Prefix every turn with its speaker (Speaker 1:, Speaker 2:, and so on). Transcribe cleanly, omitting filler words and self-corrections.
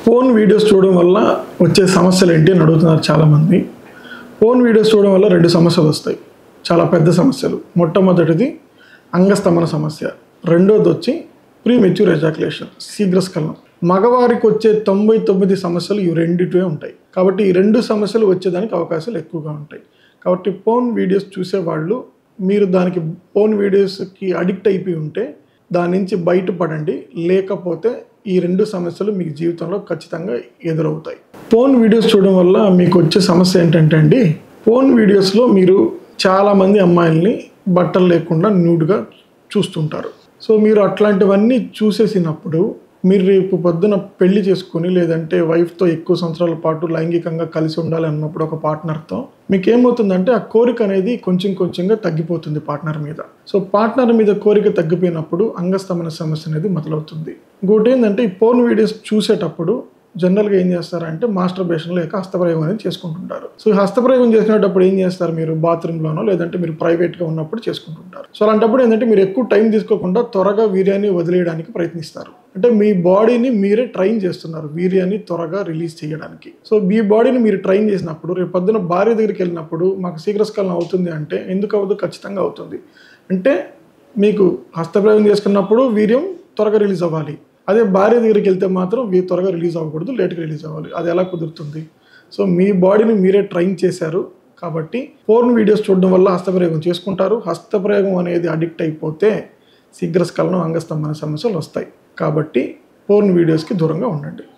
Speaker 1: Phone videos చూడడం వల్ల వచ్చే సమస్యలు ఏంటి అని అడుగుతున్నారు చాలామంది. ఫోన్ వీడియోస్ చూడడం వల్ల 2 సమస్యలు వస్తాయి, చాలా పెద్ద సమస్యలు. మొట్టమొదటిది అంగస్తంభన సమస్య, రెండోది వచ్చి ప్రీమెచ్యూర్ ఎజాక్యులేషన్, శీఘ్రస్ఖలనం. మగవారికి వచ్చే 99 సమస్యలు ఈ రెండిటివే ఉంటాయి. కాబట్టి ఈ 2 సమస్యలు వచ్చేదానికి అవకాశాలు ఎక్కువగా ఉంటాయి. కాబట్టి ఫోన్ వీడియోస్ చూసేవాళ్ళు మీరు దానికి ఫోన్ వీడియోస్కి అడిక్ట్ అయిపోయి ఉంటే దాని నుంచి బయటపడండి, లేకపోతే ఈ 2 సమస్యలు మీకు జీవితంలో ఖచ్చితంగా ఎదురవుతాయి. ఫోన్ వీడియోస్ చూడడం వల్ల మీకు వచ్చే సమస్య ఏంటంటే అండి, ఫోన్ వీడియోస్లో మీరు చాలామంది అమ్మాయిల్ని బట్టలు లేకుండా న్యూడ్గా చూస్తుంటారు. సో మీరు అట్లాంటివన్నీ చూసేసినప్పుడు మీరు రేపు పొద్దున పెళ్లి చేసుకుని లేదంటే వైఫ్తో ఎక్కువ సంవత్సరాల పాటు లైంగికంగా కలిసి ఉండాలి అన్నప్పుడు ఒక పార్ట్నర్తో మీకు ఏమవుతుందంటే ఆ కోరిక అనేది కొంచెంగా తగ్గిపోతుంది పార్ట్నర్ మీద. సో పార్ట్నర్ మీద కోరిక తగ్గిపోయినప్పుడు అంగస్తంభన సమస్య అనేది మొదలవుతుంది. ఇంకోటి ఏంటంటే ఈ ఫోన్ వీడియోస్ చూసేటప్పుడు జనరల్గా ఏం చేస్తారంటే మాస్టర్బేషన్ లేక హస్తప్రయోగం అనేది చేసుకుంటుంటారు. సో హస్తప్రయోగం చేసినప్పుడు ఏం చేస్తారు, మీరు బాత్రూంలోనో లేదంటే మీరు ప్రైవేట్గా ఉన్నప్పుడు చేసుకుంటుంటారు. సో అలాంటప్పుడు ఏంటంటే మీరు ఎక్కువ టైం తీసుకోకుండా త్వరగా వీర్యాన్ని వదిలేయడానికి ప్రయత్నిస్తారు. అంటే మీ బాడీని మీరే ట్రైన్ చేస్తున్నారు వీర్యాన్ని త్వరగా రిలీజ్ చేయడానికి. సో మీ బాడీని మీరు ట్రైన్ చేసినప్పుడు రేపు పొద్దున భార్య దగ్గరికి వెళ్ళినప్పుడు మాకు శీఘ్రస్ఖలనం అవుతుంది అంటే ఎందుకు అవ్వదు, ఖచ్చితంగా అవుతుంది. అంటే మీకు హస్తప్రయోగం చేసుకున్నప్పుడు వీర్యం త్వరగా రిలీజ్ అవ్వాలి, అదే భార్య దగ్గరికి వెళ్తే మాత్రం త్వరగా రిలీజ్ అవ్వకూడదు, లేట్గా రిలీజ్ అవ్వాలి. అది ఎలా కుదురుతుంది? సో మీ బాడీని మీరే ట్రైన్ చేశారు కాబట్టి ఫోన్ వీడియోస్ చూడడం వల్ల హస్తప్రయోగం చేసుకుంటారు. హస్తప్రయోగం అనేది అడిక్ట్ అయిపోతే శీఘ్రస్ఖలనం, అంగస్తంభన సమస్యలు వస్తాయి. కాబట్టి ఫోన్ వీడియోస్కి దూరంగా ఉండండి.